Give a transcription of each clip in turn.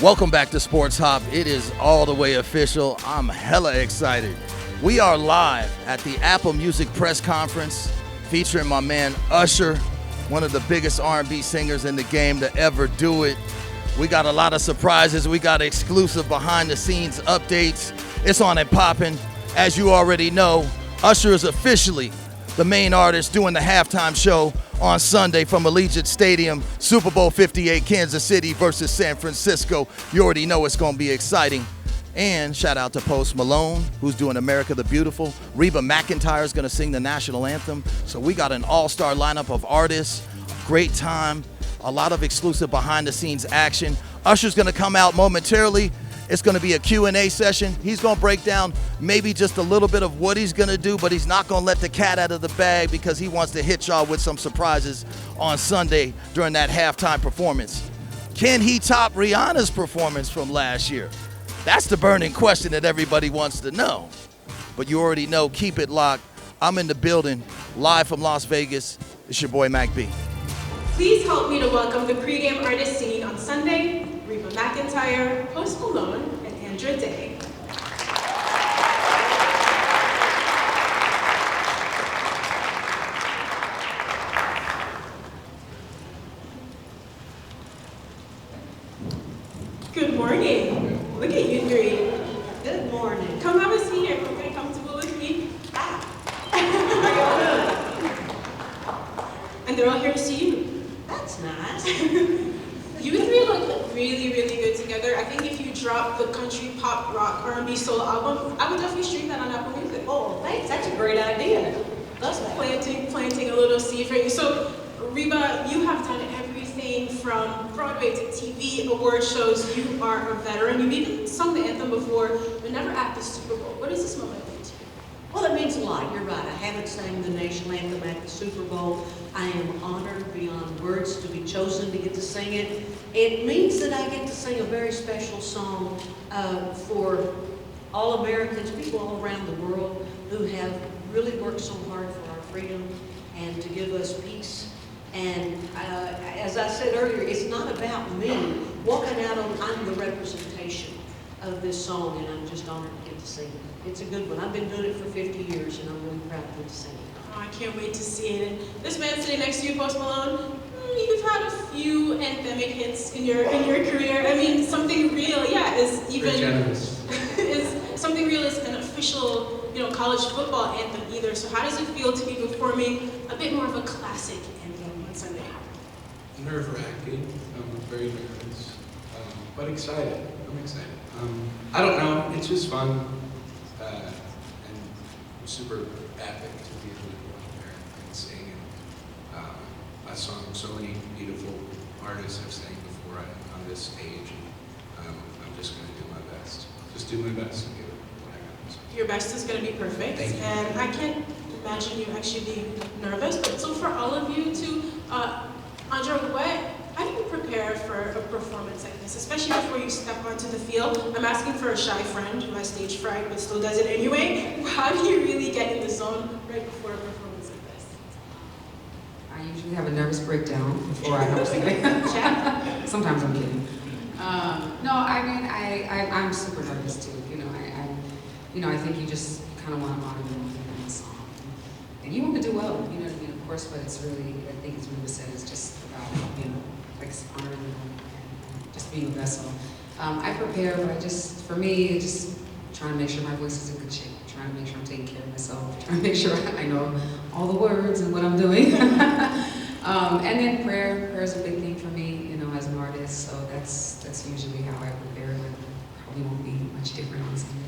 Welcome back to Sports Hop. It is all the way official. I'm hella excited. We are live at the Apple Music press conference featuring my man Usher, one of the biggest R&B singers in the game to ever do it. We got a lot of surprises. We got exclusive behind the scenes updates. It's on and popping. As you already know, Usher is officially the main artist doing the halftime show on Sunday from Allegiant Stadium, Super Bowl 58, Kansas City versus San Francisco. You already know it's going to be exciting. And shout out to Post Malone, who's doing America the Beautiful. Reba McEntire is going to sing the national anthem. So we got an all-star lineup of artists, great time, a lot of exclusive behind-the-scenes action. Usher's going to come out momentarily. It's going to be a Q&A session. He's going to break down maybe just a little bit of what he's going to do, but he's not going to let the cat out of the bag because he wants to hit y'all with some surprises on Sunday during that halftime performance. Can he top Rihanna's performance from last year? That's the burning question that everybody wants to know. But you already know, keep it locked. I'm in the building, live from Las Vegas. It's your boy, Mac B. Please help me to welcome the pregame artists singing on Sunday, Reba McEntire, Post Malone, and Andra Day. Good morning. Look at you three. Good morning. Come have a seat here. Come get comfortable with me. And they're all here to see you. That's nice. You three look really, really good together. I think if you drop the country, pop, rock, R&B solo album, I would definitely stream that on Apple Music. Oh, thanks. That's a great idea. Love that. Planting a little seed for you. So, Reba, you have done everything from Broadway to TV, award shows. You are a veteran. You've even sung the anthem before, but never at the Super Bowl. What does this moment mean to you? Well, it means a lot. You're right. I haven't sang the national anthem at the Super Bowl. I am honored beyond words to be chosen to get to sing it. It means that I get to sing a very special song for all Americans, people all around the world who have really worked so hard for our freedom and to give us peace. And as I said earlier, it's not about me. Walking out on, I'm the representation of this song, and I'm just honored to get to sing it. It's a good one. I've been doing it for 50 years, and I'm really proud to get to sing it. Oh, I can't wait to see it. And this man sitting next to you, Post Malone, you've had a few anthemic hits in your career. I mean, Something Real, yeah, is even is Something Real is an official, college football anthem either. So how does it feel to be performing a bit more of a classic anthem on Sunday? Nerve-wracking. I'm very nervous, but excited. I'm excited. I don't know. It's just fun, and super epic to be able to go out there and sing. And I saw so many beautiful artists have sang before on this stage, and I'm just going to do my best. Just do my best and give it what I got. So. Your best is going to be perfect, and I can't imagine you actually being nervous. But so for all of you too, Andra, how do you prepare for a performance like this, especially before you step onto the field? I'm asking for a shy friend who has stage fright but still does it anyway. How do you really get in the zone right before a performance like this? I usually have a nervous breakdown before I go sing. Sometimes I'm kidding. No, I mean, I'm super nervous too. I think you just kind of want to honor the song, and you want to do well. Of course, but it's really, I think as Reba said, it's just about like honoring and just being a vessel. I prepare, but for me, just trying to make sure my voice is in good shape. Trying to make sure I'm taking care of myself. Trying to make sure I know all the words and what I'm doing. And then prayer is a big thing for me, as an artist. So that's usually how I prepare. It probably won't be much different on Sunday.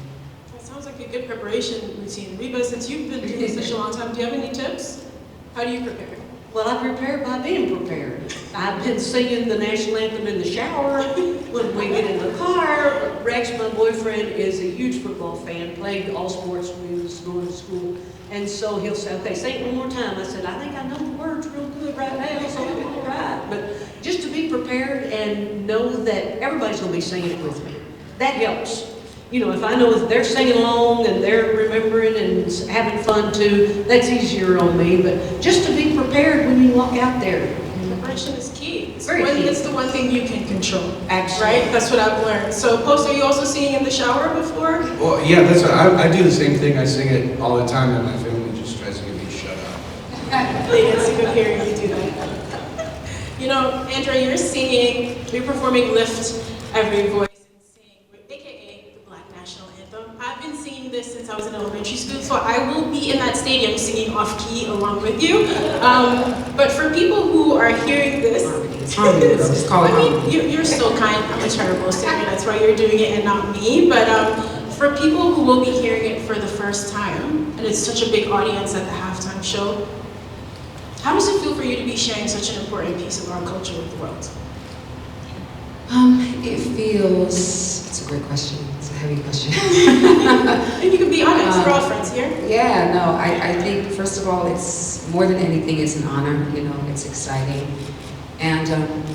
That sounds like a good preparation routine. Reba, since you've been doing this such a long time, do you have any tips? How do you prepare? Well, I prepare by being prepared. I've been singing the national anthem in the shower, when we get in the car. Rex, my boyfriend, is a huge football fan, played all sports when he was going to school. And so he'll say, okay, say it one more time. I said, I think I know the words real good right now, so I'm all right. But just to be prepared and know that everybody's going to be singing it with me. That helps. If I know if they're singing along and they're remembering and having fun too, that's easier on me. But just to be prepared when you walk out there, collaboration is key. Very key. It's the one thing you can control. Absolutely. Right? That's what I've learned. So, Post, are you also singing in the shower before? Well, yeah, that's what I do the same thing. I sing it all the time, and my family just tries to get me to shut up. It's good hearing you do that. You know, Andra, you're performing Lift Every Voice and Sing, aka the Black National Anthem. I've been singing this since I was in elementary school, so I will be in that stadium singing off key along with you. But for people who are hearing this, Just call it I mean, you're so kind. I'm a terrible singer, that's why you're doing it and not me. But for people who will be hearing it for the first time, and it's such a big audience at the halftime show, how does it feel for you to be sharing such an important piece of our culture with the world? It feels, it's a great question, it's a heavy question. And you can be honest, we're all friends here. Yeah, no, I think, first of all, it's more than anything, it's an honor, it's exciting. And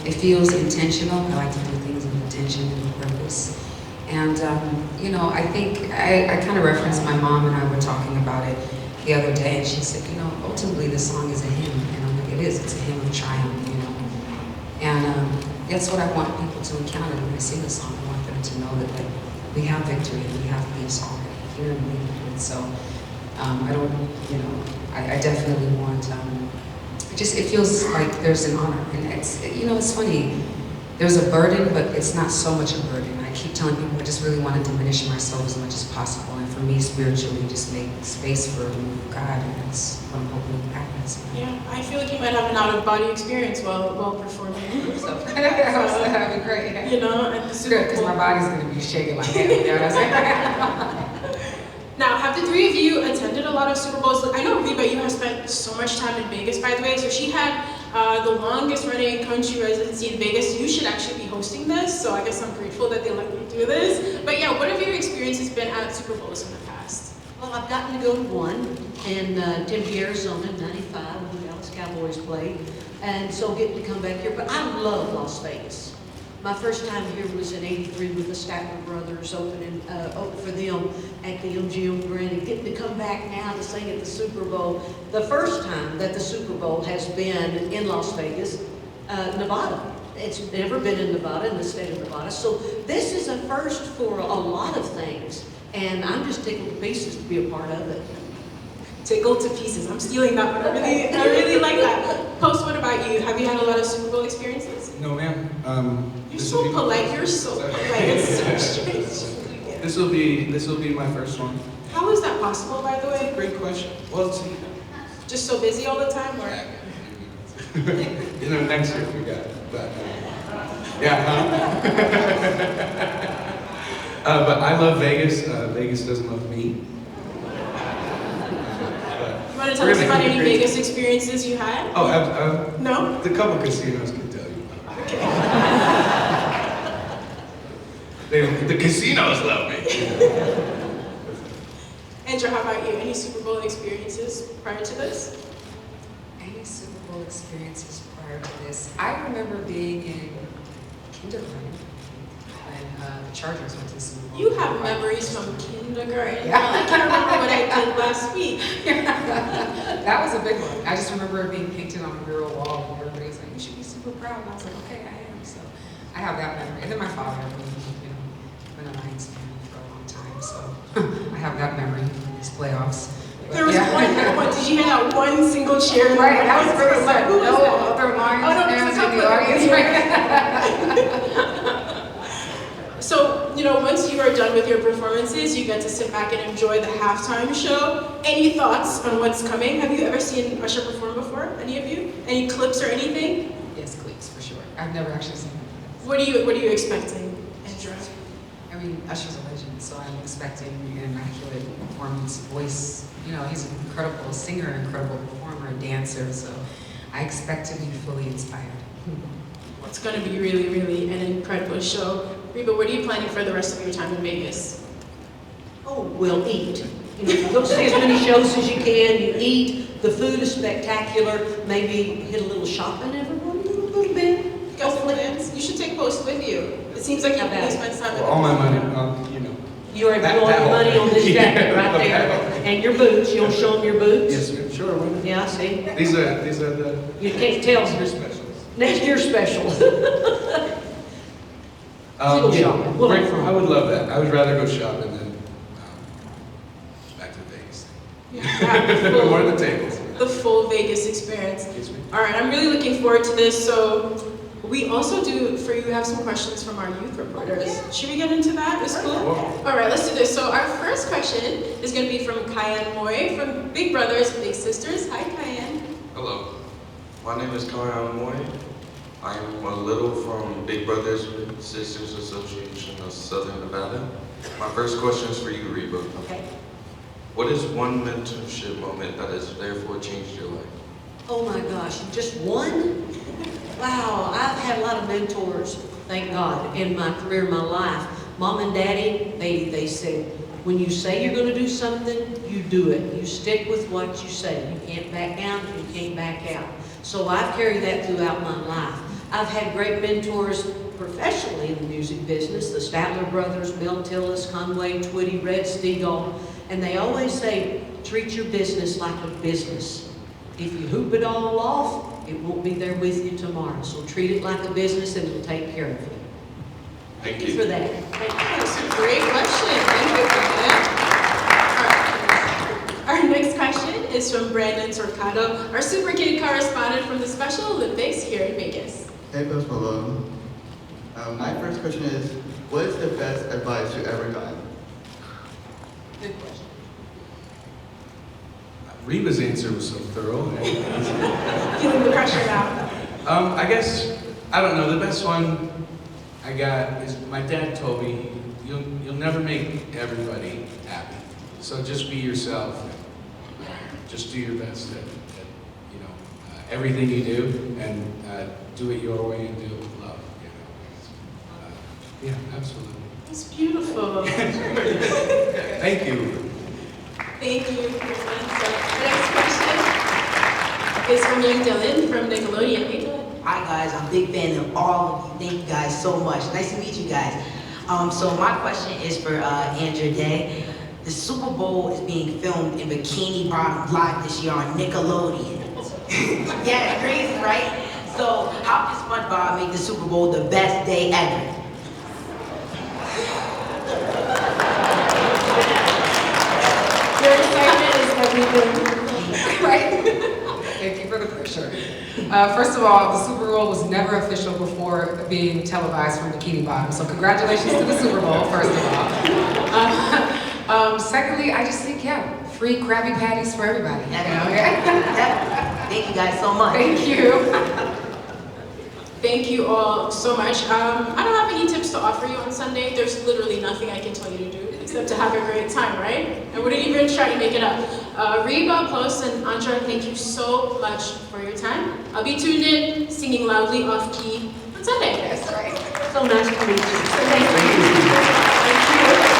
it feels intentional. I like to do things with intention and purpose. And, I think, I kind of referenced my mom and I were talking about it the other day, and she said, ultimately this song is a hymn. And I'm like, it's a hymn of triumph, And that's what I want people to encounter when they sing the song. I want them to know that we have victory and we have peace already here in me. And so I don't, I definitely want, it feels like there's an honor. And it's funny, there's a burden, but it's not so much a burden. I keep telling people I just really want to diminish myself as much as possible. And for me, spiritually, just make space for God, and that's what I'm hoping happens. Yeah, I feel like you might have an out-of-body experience while performing. So that'd be great. At the Super Bowl. Because my body's going to be shaking like that. You know what I'm saying? Now, have the three of you attended a lot of Super Bowls? I know Reba, you have spent so much time in Vegas, by the way. So she had the longest running country residency in Vegas. You should actually be hosting this. So I guess I'm grateful that they let you do this. But yeah, what have your experiences been at Super Bowls in the past? Well, I've gotten to go to one in Tempe, Arizona in '95 when the Dallas Cowboys played. And so getting to come back here. But I love Las Vegas. My first time here was in '83 with the Statler Brothers open for them at the MGM Grand, and getting to come back now to sing at the Super Bowl. The first time that the Super Bowl has been in Las Vegas, Nevada. It's never been in Nevada, in the state of Nevada. So this is a first for a lot of things, and I'm just tickled to pieces to be a part of it. Tickled to pieces. I'm stealing that one. I really like that. Post, what about you? Have you had a lot of Super Bowl experiences? No, ma'am. You're so polite. You're so polite. It's so strange. This will be my first one. How is that possible, by the way? Great question. Well, it's Just so busy all the time, or? Next year we got it. But yeah. But I love Vegas. Vegas doesn't love me. You want to tell us about any Vegas experiences you had? Oh, No? the couple casinos can tell you. The casinos love me. Andra, how about you? Any Super Bowl experiences prior to this? Any Super Bowl experiences prior to this? I remember being in kindergarten when the Chargers went to the Super Bowl. You have memories from kindergarten. Yeah. I can't remember what I did last week. That was a big one. I just remember it being painted on a mural wall, and everybody's like, "You should be super proud." And I was like, "Okay, I am." So I have that memory. And then my father, been a Lions fan for a long time, so I have that memory from these playoffs. There was one. Did you hear that one single cheer? Right, that was very sad. Who was No that? other Lions fans in the audience. So, once you are done with your performances, you get to sit back and enjoy the halftime show. Any thoughts on what's coming? Have you ever seen Usher perform before? Any of you? Any clips or anything? Yes, clips for sure. I've never actually seen them. What are you expecting, Andra? I mean, Usher's a legend, so I'm expecting an immaculate performance, voice. He's an incredible singer, incredible performer, dancer, so I expect to be fully inspired. It's going to be really, really an incredible show. Reba, what are you planning for the rest of your time in Vegas? Oh, we'll eat. Go see as many shows as you can. You eat. The food is spectacular. Maybe hit a little shopping everyone, a little bit. You got some plans? You should take Post with you. It seems like you really spend time with All my money, You already put all your money on this jacket right there. And your boots. You'll show them your boots? Yes, ma'am. Sure. Yeah, I see. These are the. You can't tell. These are specials. Next year's special. Go Yeah, shopping. We'll have fun. I would love that. I would rather go shopping than back to the Vegas thing. Yeah, More of the tables. the full Vegas experience. Excuse me. All right, I'm really looking forward to this. So we also do, for you, have some questions from our youth reporters. Should we get into that? It's cool? Whoa. All right, let's do this. So our first question is going to be from Kyan Moy from Big Brothers Big Sisters. Hi, Kyan. Hello, my name is Kyan Moy. I'm a little from Big Brothers Big Sisters Association of Southern Nevada. My first question is for you, Reba. Okay. What is one mentorship moment that has therefore changed your life? Oh my gosh, just one? Wow, I've had a lot of mentors, thank God, in my career, my life. Mom and Daddy, they said, when you say you're gonna do something, you do it. You stick with what you say. You can't back down, you can't back out. So I've carried that throughout my life. I've had great mentors professionally in the music business, the Statler brothers, Mel Tillis, Conway, Twitty, Red Steagall, and they always say, treat your business like a business. If you hoop it all off, it won't be there with you tomorrow. So treat it like a business and it'll take care of you. Thank For you. that. Thank you. That's a great question. Thank you for that. All right. Our next question is from Brandon Torcado, our Super Kid correspondent from the Special Olympics here in Vegas. Hey, Coach Malone. My first question is, what is the best advice you ever gotten? Good question. Reba's answer was so thorough. Feeling the pressure now. I guess, I don't know, the best one I got is my dad told me, you'll never make everybody happy. So just be yourself. Just do your best at everything you do, and do it your way and do it with love. Yeah, absolutely. It's beautiful. Thank you. Thank you for your answer. The next question is from young Dylan from Nickelodeon. Hey, Dylan. Hi guys, I'm a big fan of all of you. Thank you guys so much. Nice to meet you guys. So my question is for Andra Day. The Super Bowl is being filmed in Bikini Bottom live this year on Nickelodeon. Yeah, it's crazy, right? So how can SpongeBob make the Super Bowl the best day ever? Your excitement is everything. Right? Thank you for the pressure. First of all, the Super Bowl was never official before being televised from Bikini Bottom, so congratulations to the Super Bowl, first of all. Secondly, I just think, yeah, free Krabby Patties for everybody. You know? Thank you guys so much. Thank you. Thank you all so much. I don't have any tips to offer you on Sunday. There's literally nothing I can tell you to do except to have a great time, right? I wouldn't even try to make it up. Reba, Post, and Andra, thank you so much for your time. I'll be tuned in, singing loudly off key on Sunday. That's right. So nice to meet you. Thank you. Thank you.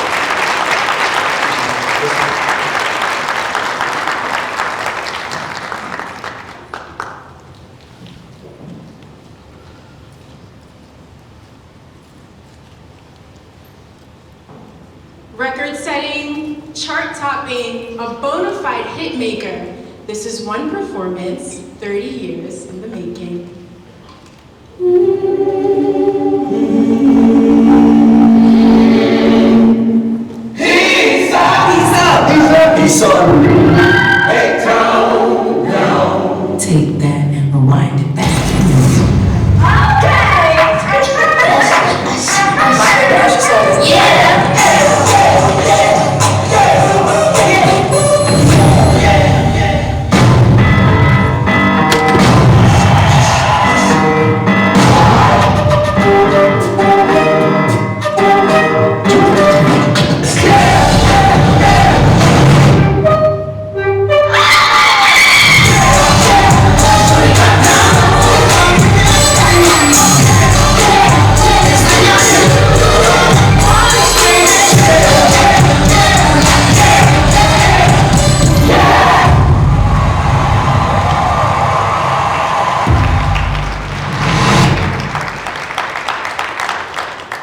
Record-setting, chart-topping, a bona fide hit maker. This is one performance, 30 years in the making. Peace up. Hey, down. Take that and rewind it back.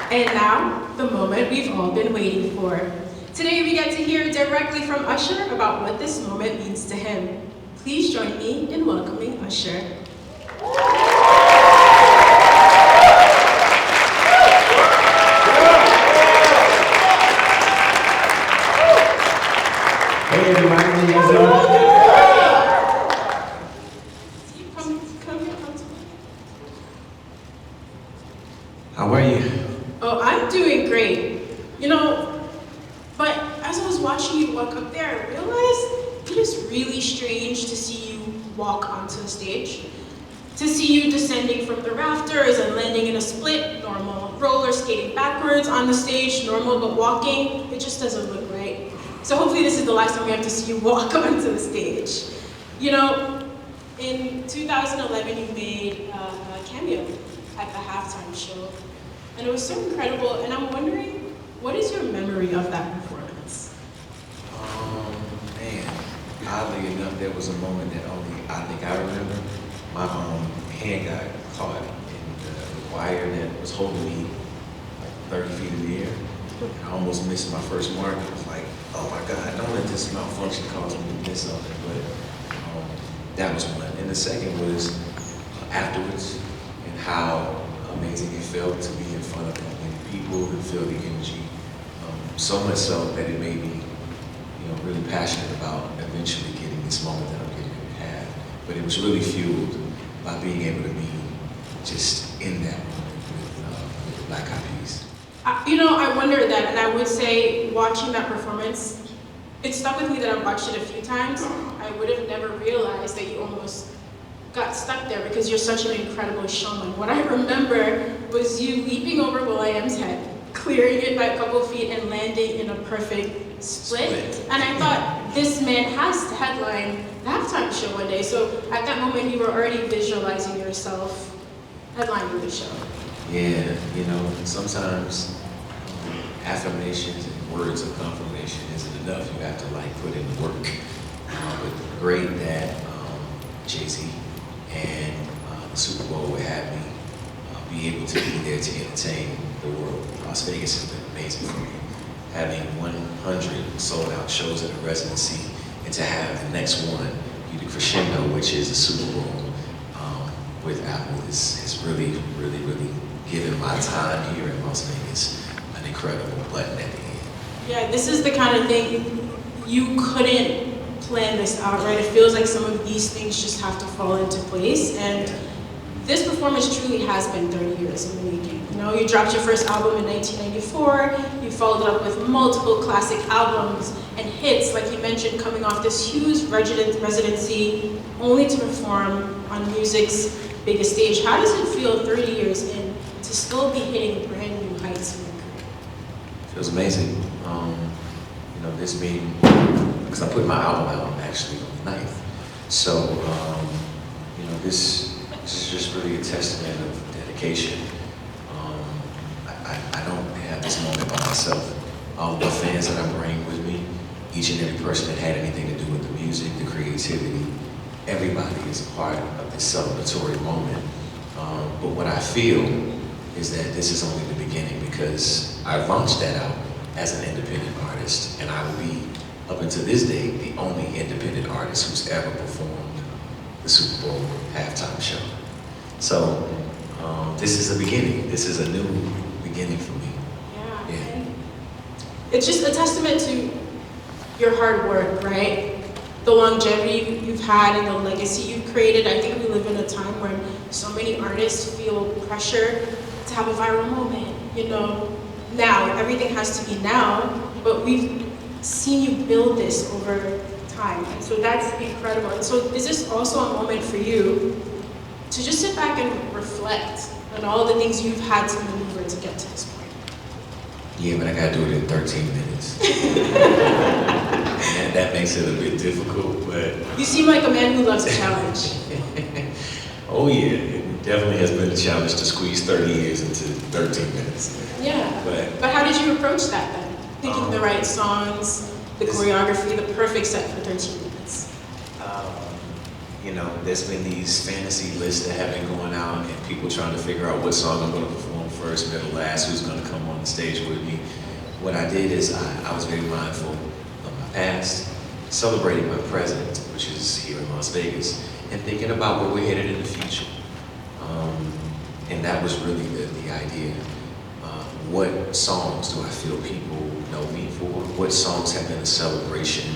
And now, the moment we've all been waiting for. Today we get to hear directly from Usher about what this moment means to him. Please join me in welcoming Usher. see you walk onto the stage. To see you descending from the rafters and landing in a split, normal. Roller skating backwards on the stage, normal, but walking, it just doesn't look right. So hopefully this is the last time we have to see you walk onto the stage. You know, in 2011 you made a cameo at the halftime show, and it was so incredible, and I'm wondering, what is your memory of that performance? Man, oddly enough, there was a moment that only I think I remember. My hand got caught in the wire that was holding me like 30 feet in the air. And I almost missed my first mark. I was like, oh my God, don't let this malfunction cause me to miss something. But that was one. And the second was afterwards, and how amazing it felt to be in front of that many people and feel the energy. So much so that it made me, really passionate about eventually getting this moment that I'm getting to have. But it was really fueled by being able to be just in that moment with the Black Eyed Peas. I wonder that, and I would say watching that performance, it stuck with me that I've watched it a few times. I would have never realized that you almost got stuck there because you're such an incredible showman. What I remember was you leaping over Will.i.am's head, clearing it by a couple feet and landing in a perfect split. And I thought, this man has to headline the halftime show one day. So at that moment, you were already visualizing yourself headlining the show. Yeah, sometimes affirmations and words of confirmation isn't enough. You have to put in the work. But great that Jay-Z and the Super Bowl would have me be able to be there to entertain the world. Las Vegas has been amazing for me. Having 100 sold out shows at a residency, and to have the next one be the crescendo, which is the Super Bowl with Apple, is really, really, really given my time here in Las Vegas an incredible button at the end. Yeah, this is the kind of thing you couldn't plan this out, right? It feels like some of these things just have to fall into place, and this performance truly has been 30 years in the making. You dropped your first album in 1994, you followed it up with multiple classic albums and hits, like you mentioned, coming off this huge residency, only to perform on music's biggest stage. How does it feel 30 years in to still be hitting brand new heights in your career? Feels amazing. This being, because I put my album out actually on the 9th. So, this is just really a testament of dedication. I don't have this moment by myself. All of the fans that I bring with me, each and every person that had anything to do with the music, the creativity, everybody is a part of this celebratory moment. But what I feel is that this is only the beginning, because I launched that out as an independent artist, and I will be, up until this day, the only independent artist who's ever performed the Super Bowl halftime show. So this is a beginning. This is a new beginning for me. Yeah. It's just a testament to your hard work, right? The longevity you've had and the legacy you've created. I think we live in a time when so many artists feel pressure to have a viral moment, Now, everything has to be now, but we've seen you build this over time. And so that's incredible. And so is this also a moment for you to just sit back and reflect on all the things you've had to maneuver to get to this point? Yeah, but I gotta do it in 13 minutes. And that makes it a bit difficult, but... You seem like a man who loves a challenge. Oh yeah, it definitely has been a challenge to squeeze 30 years into 13 minutes. Yeah, but how did you approach that then? Picking the right songs, the choreography, the perfect set for 13 minutes. There's been these fantasy lists that have been going out, and people trying to figure out what song I'm going to perform first, middle, last, who's going to come on the stage with me. What I did is I was very mindful of my past, celebrating my present, which is here in Las Vegas, and thinking about where we're headed in the future. And that was really the idea. What songs do I feel people know me for? What songs have been a celebration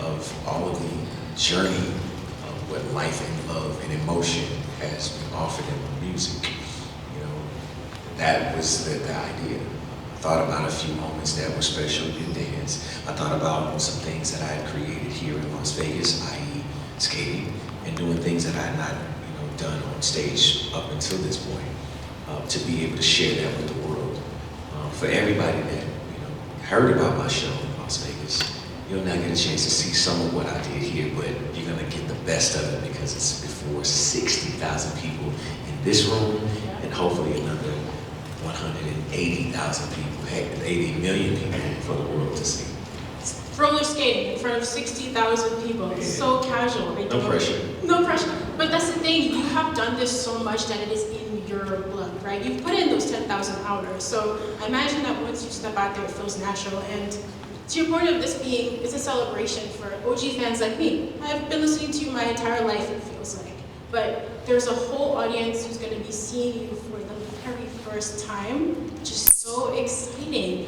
of all of the journey of what life and love and emotion has been offered in my music? That was the idea. I thought about a few moments that were special in dance. I thought about some things that I had created here in Las Vegas, i.e. skating and doing things that I had not, done on stage up until this point. To be able to share that with the world. For everybody that, heard about my show in Las Vegas, you'll now get a chance to see some of what I did here, but you're gonna get the best of it because it's before 60,000 people in this room, and hopefully another 180,000 people, heck, 80 million people for the world to see. Roller skating in front of 60,000 people. It's so casual. Right? No pressure. No pressure. But that's the thing, you have done this so much that it is in your blood, right? You've put in those 10,000 hours. So I imagine that once you step out there, it feels natural. And to your point of this being, it's a celebration for OG fans like me. I've been listening to you my entire life, it feels like. But there's a whole audience who's gonna be seeing you for the very first time, which is so exciting.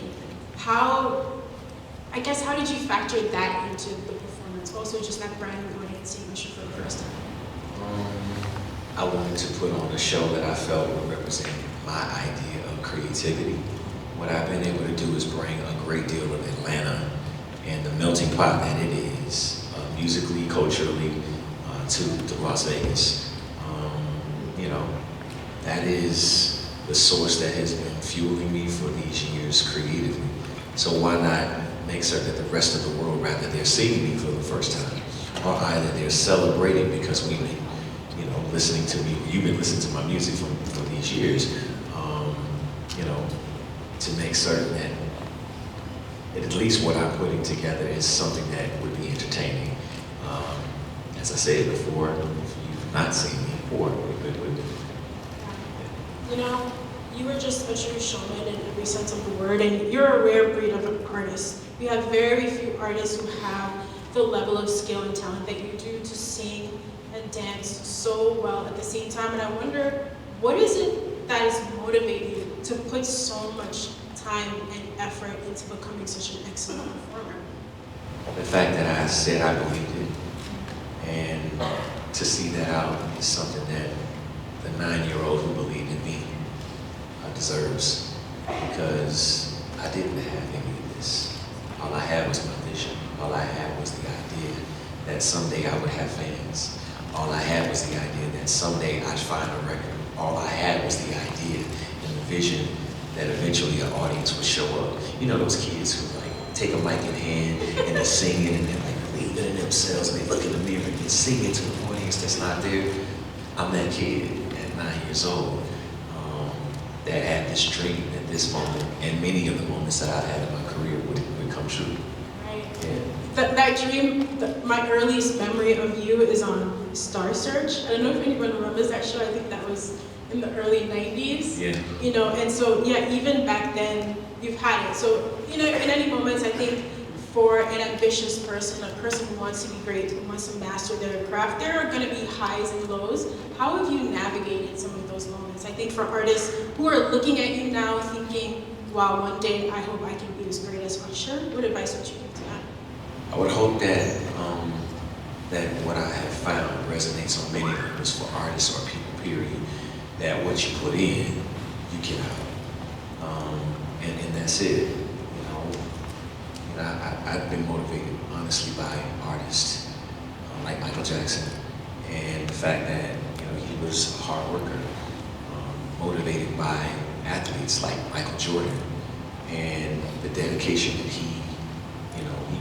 I guess, how did you factor that into the performance? Also, just that brand new audience seeing Usher for the first time. I wanted to put on a show that I felt would represent my idea of creativity. What I've been able to do is bring a great deal of Atlanta and the melting pot that it is, musically, culturally, to Las Vegas. That is the source that has been fueling me for these years creatively. So why not make certain that the rest of the world, rather they're seeing me for the first time, or either they're celebrating because we've been, listening to me, you've been listening to my music for these years, to make certain that at least what I'm putting together is something that would be entertaining. As I said before, if you've not seen me before, You were just a true showman in every sense of the word, and you're a rare breed of an artist. We have very few artists who have the level of skill and talent that you do to sing and dance so well at the same time. And I wonder, what is it that is motivating you to put so much time and effort into becoming such an excellent performer? The fact that I said I believed it, and to see that out is something that the 9-year-old who believed in me deserves, because I didn't have any of this. All I had was my vision. All I had was the idea that someday I would have fans. All I had was the idea that someday I'd find a record. All I had was the idea and the vision that eventually an audience would show up. Those kids who take a mic in hand and they're singing and they're believing in themselves and they look in the mirror and sing it to an audience that's not there. I'm that kid at 9 years old that had this dream at this moment, and many of the moments that I've had in my career would come true. Right. Yeah. That dream, my earliest memory of you is on Star Search. I don't know if anyone remembers that show. I think that was in the early 90s. Yeah. And so, even back then, you've had it. So, in any moments, I think for an ambitious person, a person who wants to be great, who wants to master their craft, there are going to be highs and lows. How have you navigated some of those moments? I think for artists who are looking at you now thinking, wow, one day I hope I can be as great as Usher, what advice would you give to that? I would hope that that what I have found resonates on many levels for artists or people, period, that what you put in, you get out. And that's it. I've been motivated, honestly, by artists like Michael Jackson, and the fact that he was a hard worker, motivated by athletes like Michael Jordan, and the dedication that he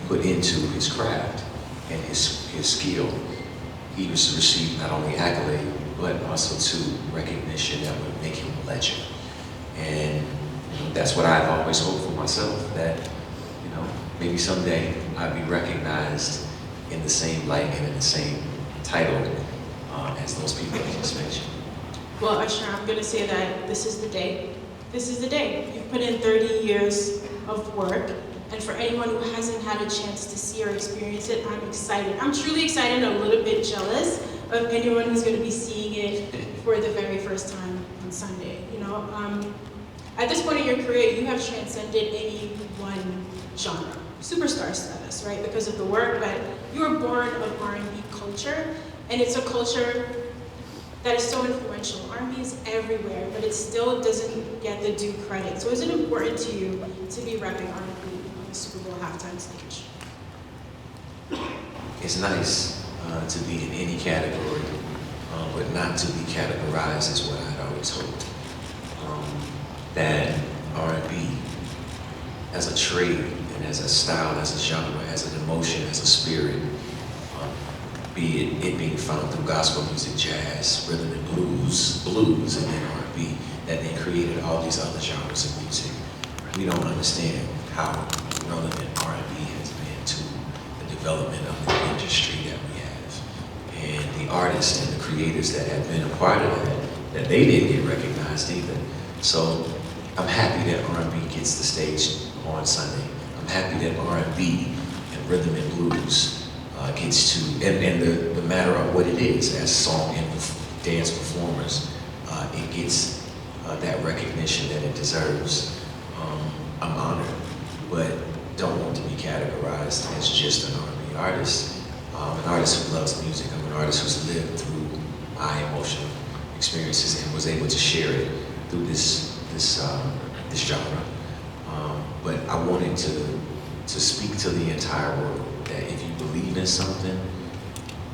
put into his craft and his skill. He was to receive not only accolade, but also to recognition that would make him a legend. And that's what I've always hoped for myself, that maybe someday I'd be recognized in the same light and in the same title as those people I just mentioned. Well, Usher, I'm going to say that this is the day. This is the day. You've put in 30 years of work, and for anyone who hasn't had a chance to see or experience it, I'm excited. I'm truly excited and a little bit jealous of anyone who's going to be seeing it for the very first time on Sunday. At this point in your career, you have transcended any one genre. Superstar status, right, because of the work, but you were born of R&B culture, and it's a culture that is so influential. R&B is everywhere, but it still doesn't get the due credit. So is it important to you to be repping R&B on the Super Bowl halftime stage? It's nice. to be in any category, but not to be categorized is what I'd always hoped. That R&B as a trade and as a style, as a genre, as an emotion, as a spirit, be it being found through gospel music, jazz, rhythm and blues, and then R&B, that they created all these other genres of music. We don't understand how relevant R&B has been to the development of the industry that we have. And the artists and the creators that have been a part of that they didn't get recognized either. So I'm happy that R&B gets the stage on Sunday. I'm happy that R&B and rhythm and blues gets to, and the matter of what it is as song and dance performers, it gets that recognition that it deserves. I'm honored, but don't want to be categorized as just an R&B artist. I'm an artist who loves music. I'm an artist who's lived through my emotional experiences and was able to share it through this genre. But I wanted to speak to the entire world that if you believe in something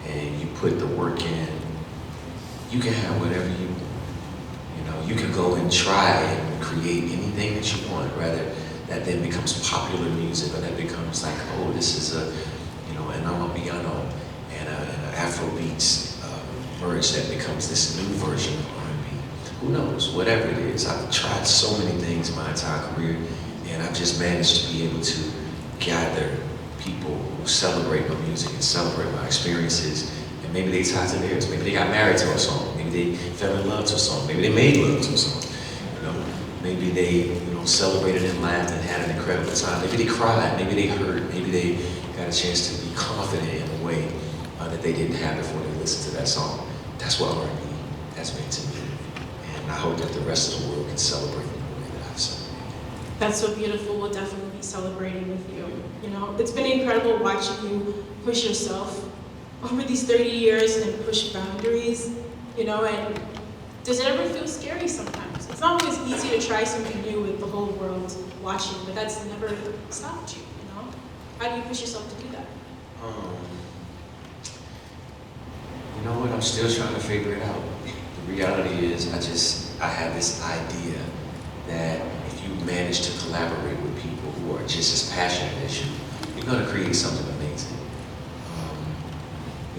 and you put the work in, you can have whatever you can go and try and create anything that you want, rather that then becomes popular music, or that becomes like, oh, this is a, and I'm a piano and an Afrobeats merge that becomes this new version of R&B. Who knows, whatever it is. I've tried so many things my entire career, and I've just managed to be able to gather people who celebrate my music and celebrate my experiences. And maybe they tied to theirs. Maybe they got married to a song. Maybe they fell in love to a song. Maybe they made love to a song. Maybe they celebrated and laughed and had an incredible time. Maybe they cried. Maybe they hurt. Maybe they got a chance to be confident in a way that they didn't have before they listened to that song. That's what R&B has been to me. And I hope that the rest of the world can celebrate in the way that I've celebrated. That's so beautiful. We'll definitely be celebrating with you. It's been incredible watching you push yourself over these 30 years and push boundaries, and does it ever feel scary sometimes? It's not always easy to try something new with the whole world watching, but that's never stopped you, How do you push yourself to do that? You know what, I'm still trying to figure it out. The reality is, I have this idea that if you manage to collaborate with people who are just as passionate as you, you're gonna create something amazing.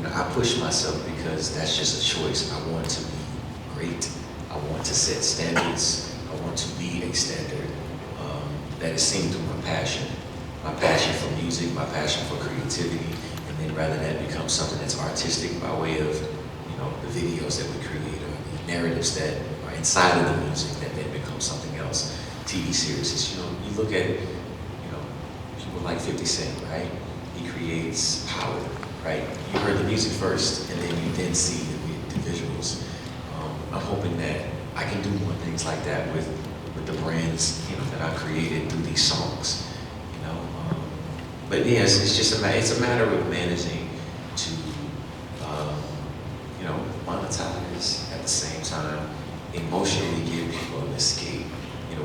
I push myself because that's just a choice. I want to be great. I want to set standards. I want to be a standard that is seen through my passion for music, my passion for creativity, and then rather that becomes something that's artistic by way of, the videos that we create or the narratives that are inside of the music that then become something else. TV series, you look at, people like 50 Cent, right? He creates power, right? You heard the music first, and then you then see the visuals. I'm hoping that I can do more things like that with the brands, that I've created through these songs, But yes, it's a matter of managing to, monetize at the same time, emotionally give people an escape.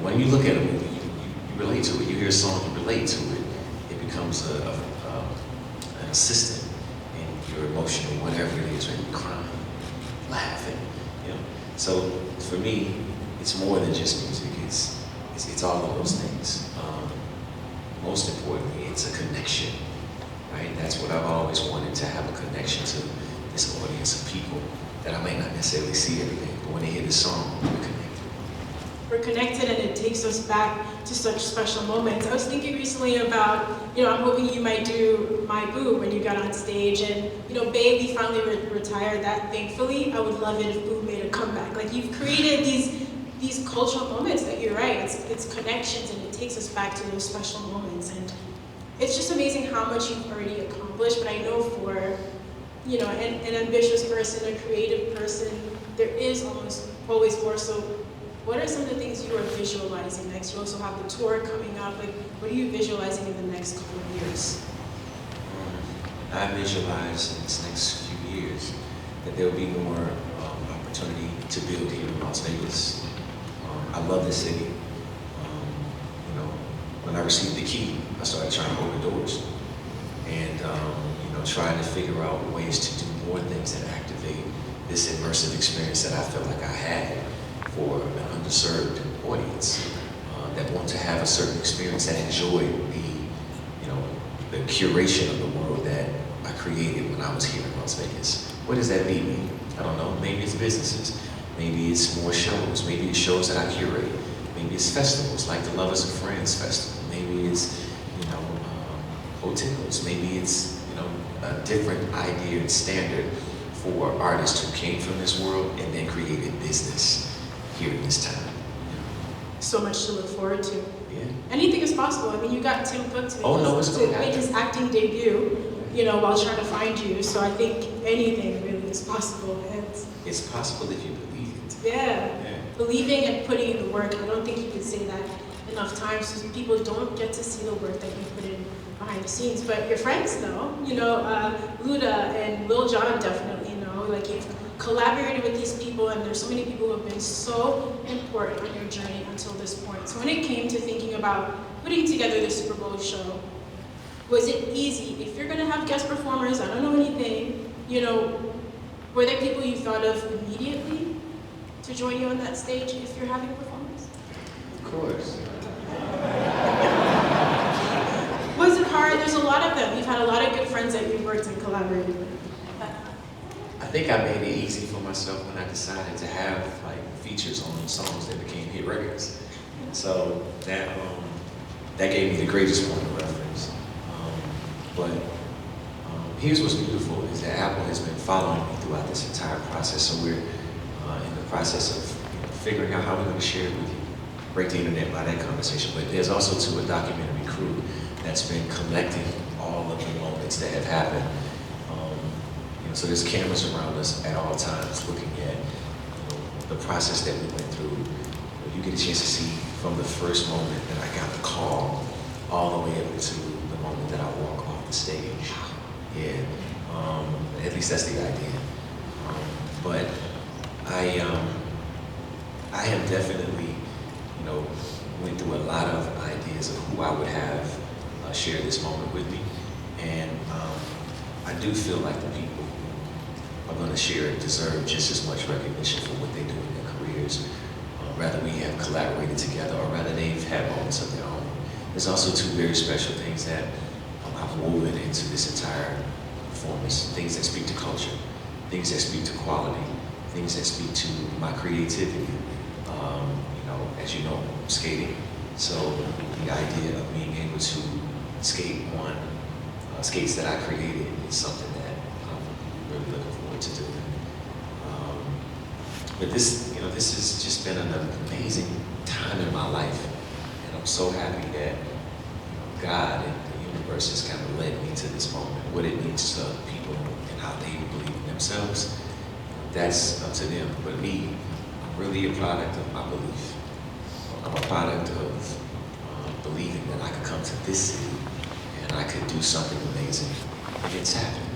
When you look at a movie, you relate to it. You hear a song, you relate to it. It becomes an assistant in your emotional, whatever it is, when you're crying, laughing, So for me, it's more than just music. It's all of those things. Most importantly, it's a connection, right? That's what I've always wanted, to have a connection to this audience of people that I may not necessarily see every day, but when they hear the song, we're connected. We're connected, and it takes us back to such special moments. I was thinking recently about, I'm hoping you might do My Boo when you got on stage, and, Baby finally retired that, thankfully. I would love it if Boo made a comeback. Like, you've created these cultural moments that you're right, it's connections, and it takes us back to those special moments. And it's just amazing how much you've already accomplished, but I know for, an ambitious person, a creative person, there is almost always more. So what are some of the things you are visualizing next? You also have the tour coming up. Like, what are you visualizing in the next couple of years? I visualize in this next few years that there will be more opportunity to build here in Las Vegas. I love this city. When I received the key, I started trying to open doors. And, trying to figure out ways to do more things that activate this immersive experience that I felt like I had for an underserved audience that want to have a certain experience that enjoyed the curation of the world that I created when I was here in Las Vegas. What does that mean? I don't know. Maybe it's businesses. Maybe it's more shows. Maybe it's shows that I curate. Maybe it's festivals like the Lovers and Friends Festival. Maybe it's hotels. Maybe it's a different idea and standard for artists who came from this world and then created business here in this time. So much to look forward to. Yeah. Anything is possible. I mean, you got Tim Cook to make his acting debut, while trying to find you. So I think anything really is possible. And it's possible if you believe it. Yeah. Believing and putting in the work. I don't think you can say that enough times because people don't get to see the work that you put in behind the scenes. But your friends know. Luda and Lil Jon definitely know. Like you've collaborated with these people, and there's so many people who have been so important on your journey until this point. So when it came to thinking about putting together the Super Bowl show, was it easy? If you're gonna have guest performers, I don't know anything, were there people you thought of immediately to join you on that stage if you're having a performance? Of course. Was it hard? There's a lot of them. You've had a lot of good friends that you've worked and collaborated with. I think I made it easy for myself when I decided to have features on songs that became hit records. So that gave me the greatest point of reference. But here's what's beautiful is that Apple has been following me throughout this entire process. So we're in the process of figuring out how we're going to share it with you. Break the internet by that conversation. But there's also a documentary crew that's been collecting all of the moments that have happened. So there's cameras around us at all times looking at the process that we went through. You get a chance to see from the first moment that I got the call all the way up to the moment that I walk off the stage. Yeah, at least that's the idea. But I have definitely, went through a lot of ideas of who I would have share this moment with me. And I do feel like the people are going to share it deserve just as much recognition for what they do in their careers. Rather we have collaborated together or rather they've had moments of their own. There's also two very special things that I've woven into this entire performance. Things that speak to culture, things that speak to quality, things that speak to my creativity. As you know, skating. So the idea of being able to skate on skates that I created is something that I'm really looking forward to doing. But this has just been an amazing time in my life, and I'm so happy that God and the universe has kind of led me to this moment. What it means to other people and how they believe in themselves, that's up to them. But me, I'm really a product of my belief. I'm a product of believing that I could come to this city and I could do something amazing. And it's happened.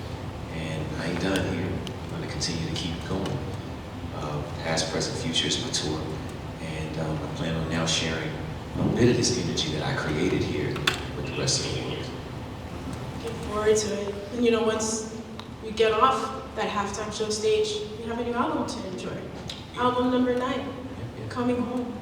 And I ain't done here. I'm going to continue to keep going. Past, present, future is my tour. And I plan on now sharing a bit of this energy that I created here with the rest of the world. Looking forward to it. And once you get off that halftime show stage, you have a new album to enjoy. Album number 9, Coming Home.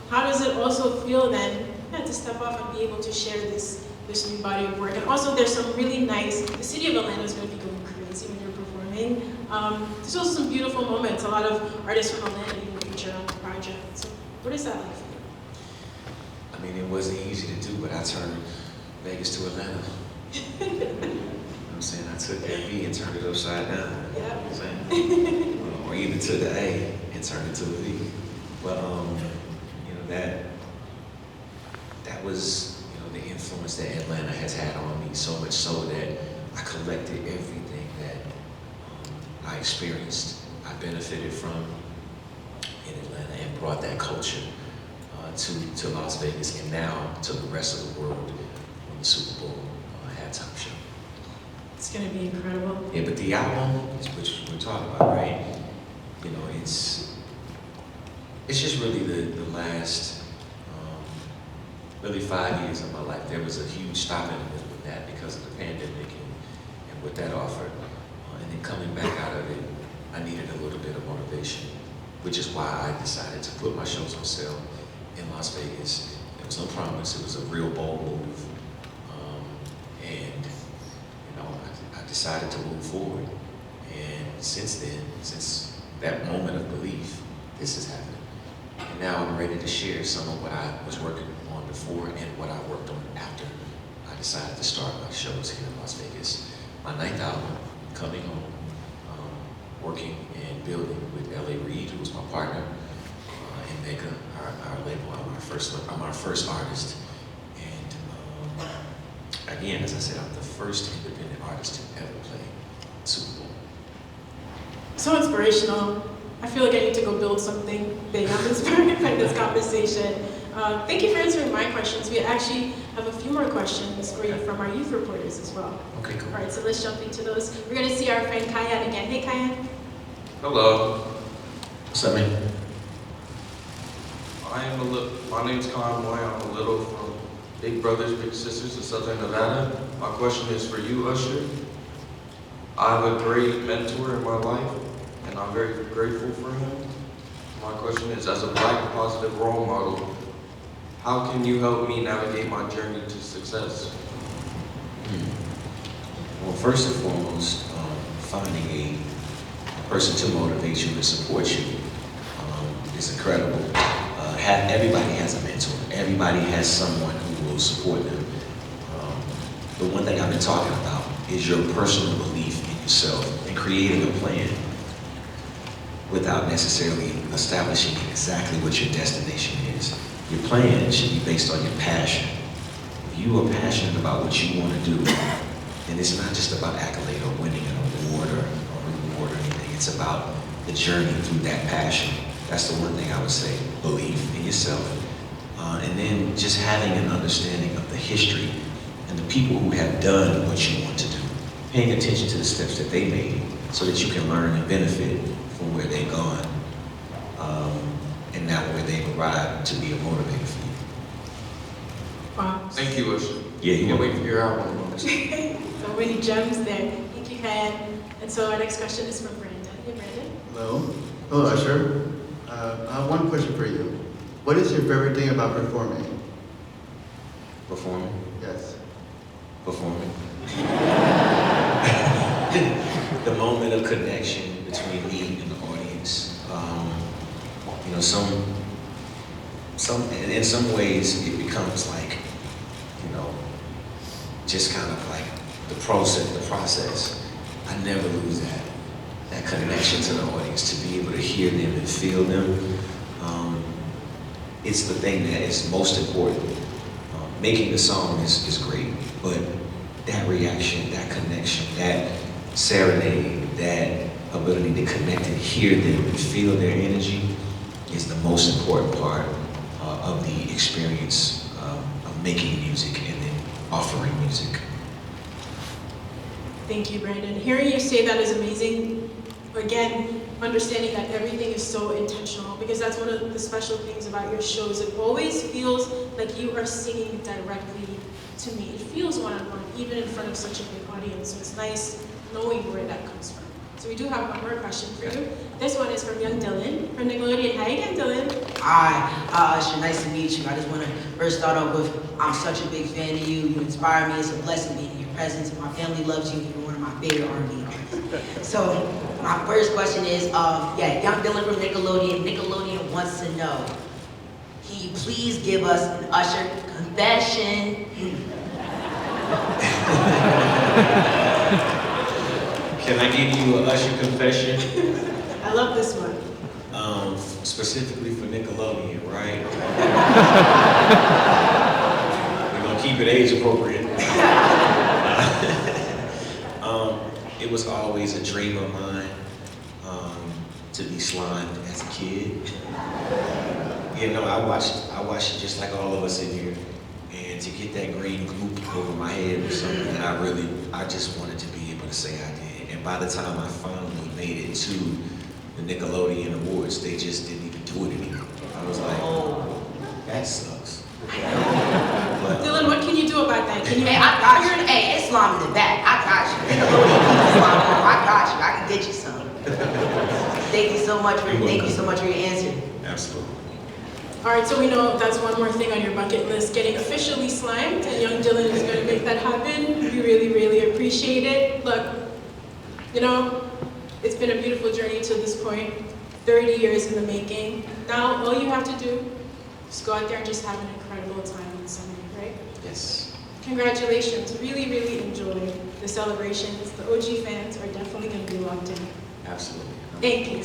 How does it also feel then to step off and be able to share this new body of work? And also there's some really nice, the city of Atlanta is going to be going crazy when you're performing. There's also some beautiful moments. A lot of artists from Atlanta even feature on the project. So what is that like for you? I mean, it wasn't easy to do, but I turned Vegas to Atlanta. You know what I'm saying? I took that B and turned it upside down. Yeah. You know what I'm saying? Or even took the A and turned it to a V. But that was the influence that Atlanta has had on me, so much so that I collected everything that I experienced, I benefited from in Atlanta, and brought that culture to Las Vegas and now to the rest of the world on the Super Bowl halftime show. It's going to be incredible. Yeah, but the album is what we're talking about, right? It's just really the last really 5 years of my life. There was a huge stop in the middle of that because of the pandemic with that offer. And then coming back out of it, I needed a little bit of motivation, which is why I decided to put my shows on sale in Las Vegas. It was no promise, it was a real bold move. And you know, I decided to move forward. And since then, since that moment of belief, this is happening. And now I'm ready to share some of what I was working on before and what I worked on after I decided to start my shows here in Las Vegas. My 9th album, Coming Home, working and building with LVIII, who was my partner, and Mega, our label. I'm our first artist. And again, as I said, I'm the first independent artist to ever play Super Bowl. So inspirational. I feel like I need to go build something big. I'm inspired by this conversation. Thank you for answering my questions. We actually have a few more questions for you from our youth reporters as well. Okay, cool. All right, so let's jump into those. We're going to see our friend Kyan again. Hey, Kyan. Hello. What's up, man? My name's Con Moy. I'm a little from Big Brothers, Big Sisters of Southern Nevada. My question is for you, Usher. I have a great mentor in my life, and I'm very grateful for him. My question is, as a Black positive role model, how can you help me navigate my journey to success? Well, first and foremost, finding a person to motivate you and support you is incredible. Everybody has a mentor. Everybody has someone who will support them. The one thing I've been talking about is your personal belief in yourself and creating a plan without necessarily establishing exactly what your destination is. Your plan should be based on your passion. If you are passionate about what you want to do, then it's not just about accolade or winning an award or reward or anything. It's about the journey through that passion. That's the one thing I would say, belief in yourself. And then just having an understanding of the history and the people who have done what you want to do. Paying attention to the steps that they made so that you can learn and benefit from where they've gone. And now where they've arrived to be a motivator for you. Wow. Thank you, Usher. Yeah, you Can't wait for your album. So many gems there. Thank you, Kyan. And so our next question is from Brandon. Hey, Brandon. Hello. Hello, Usher. I have one question for you. What is your favorite thing about performing? Performing? Yes. Performing. The moment of connection between me and the audience. You know, in some ways it becomes like, you know, just kind of like the process. I never lose that connection to the audience, to be able to hear them and feel them. It's the thing that is most important. Making the song is great, but that reaction, that connection, that serenade, that ability to connect and hear them and feel their energy is the most important part of the experience of making music and then offering music. Thank you, Brandon. Hearing you say that is amazing. Again, understanding that everything is so intentional, because that's one of the special things about your shows. It always feels like you are singing directly to me. It feels one-on-one, even in front of such a big audience. So it's nice knowing where that comes from. So we do have one more question for you. This one is from young Dylan from Nickelodeon. Hi again, Dylan. Hi, Usher, nice to meet you. I just want to first start off with, I'm such a big fan of you. You inspire me. It's a blessing being in your presence. My family loves you. You're one of my favorite R&B artists. So my first question is, young Dylan from Nickelodeon. Nickelodeon wants to know, can you please give us an Usher confession? Can I give you an Usher confession? I love this one. Specifically for Nickelodeon, right? We're gonna keep it age appropriate. It was always a dream of mine to be slimed as a kid. You know, I watched it just like all of us in here, and to get that green goop over my head was something that I just wanted to be able to say I did. And by the time I finally made it to the Nickelodeon Awards, they just didn't even do it anymore. I was like, oh, that sucks. Dylan, what can you do about that? Can you? Hey, it's slime in the back. I got you. I got you. I can get you some. Thank you so much for your answer. Absolutely. All right, so we know that's one more thing on your bucket list, getting officially slimed, and young Dylan is going to make that happen. We really, really appreciate it. Look, you know, it's been a beautiful journey to this point, 30 years in the making. Now, all you have to do is go out there and just have an incredible time on Sunday, right? Yes. Congratulations. Really, really enjoy the celebrations. The OG fans are definitely going to be locked in. Absolutely. Thank you.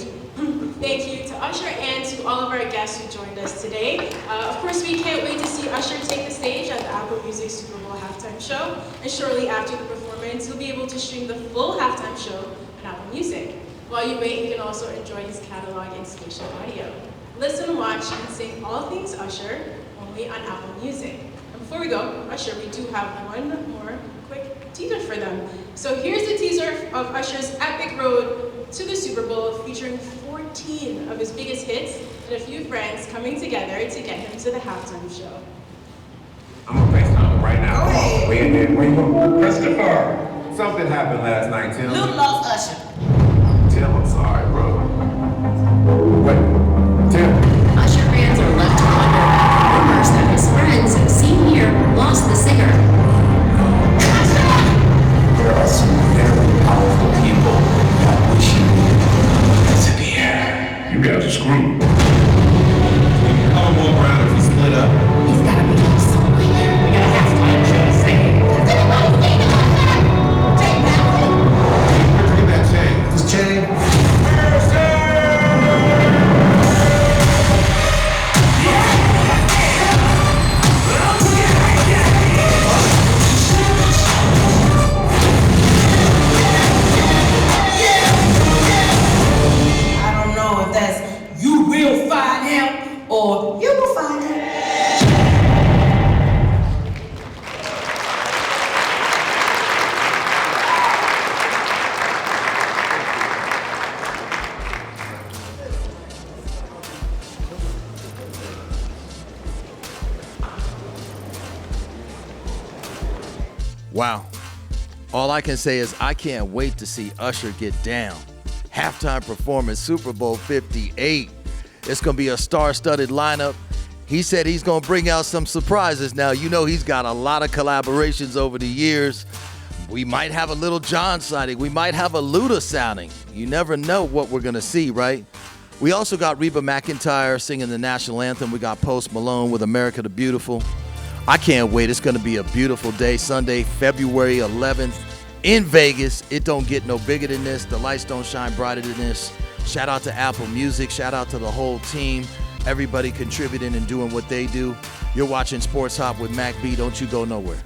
Thank you to Usher and to all of our guests who joined us today. Of course, we can't wait to see Usher take the stage at the Apple Music Super Bowl halftime show. And shortly after the performance, you'll be able to stream the full halftime show on Apple Music. While you wait, you can also enjoy his catalog in spatial audio. Listen, watch, and sing all things Usher only on Apple Music. And before we go, Usher, we do have one more quick teaser for them. So here's the teaser of Usher's epic road to the Super Bowl, featuring 14 of his biggest hits and a few friends coming together to get him to the halftime show. I'm gonna play something right now. Christopher, something happened last night, Tim. Luke lost Usher. Tim, I'm sorry, bro. What? Tim? Usher fans are left to wonder. Rumors that his friends, seen here, lost the singer. There are some very powerful people that wish you would disappear. You guys are screwed. How would walk around if we split up? He's gotta be here somewhere. We gotta have time to say. Does anybody see the Usher? Take that thing. Look at that chain. This chain? Or you will find him. Wow. All I can say is I can't wait to see Usher get down. Halftime performance, Super Bowl 58. It's going to be a star-studded lineup. He said he's going to bring out some surprises. Now, you know he's got a lot of collaborations over the years. We might have a Little John sighting. We might have a Luda sounding. You never know what we're going to see, right? We also got Reba McEntire singing the national anthem. We got Post Malone with America the Beautiful. I can't wait. It's going to be a beautiful day, Sunday, February 11th in Vegas. It don't get no bigger than this. The lights don't shine brighter than this. Shout out to Apple Music. Shout out to the whole team. Everybody contributing and doing what they do. You're watching Sports Hop with Mac B. Don't you go nowhere.